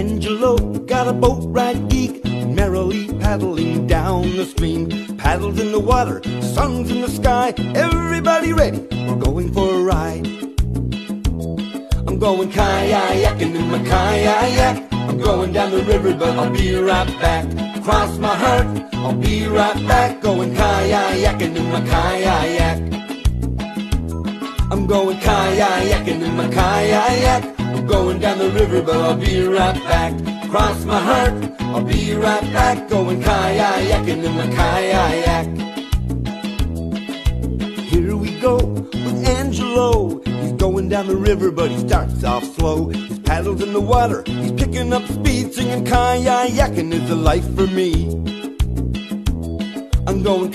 Angelo got a boat ride geek, merrily paddling down the stream. Paddles in the water, sun's in the sky, everybody ready, we're going for a ride. I'm going kayaking in my kayak. I'm going down the river, but I'll be right back. Cross my heart, I'll be right back. Going kayaking in my kayak. I'm going kayaking in my kayak. I'm going down the river, but I'll be right back. Cross my heart, I'll be right back. Going kayaking in my kayak. Here we go with Angelo. He's going down the river, but he starts off slow. His paddles in the water, he's picking up speed, singing kayaking is the life for me. I'm going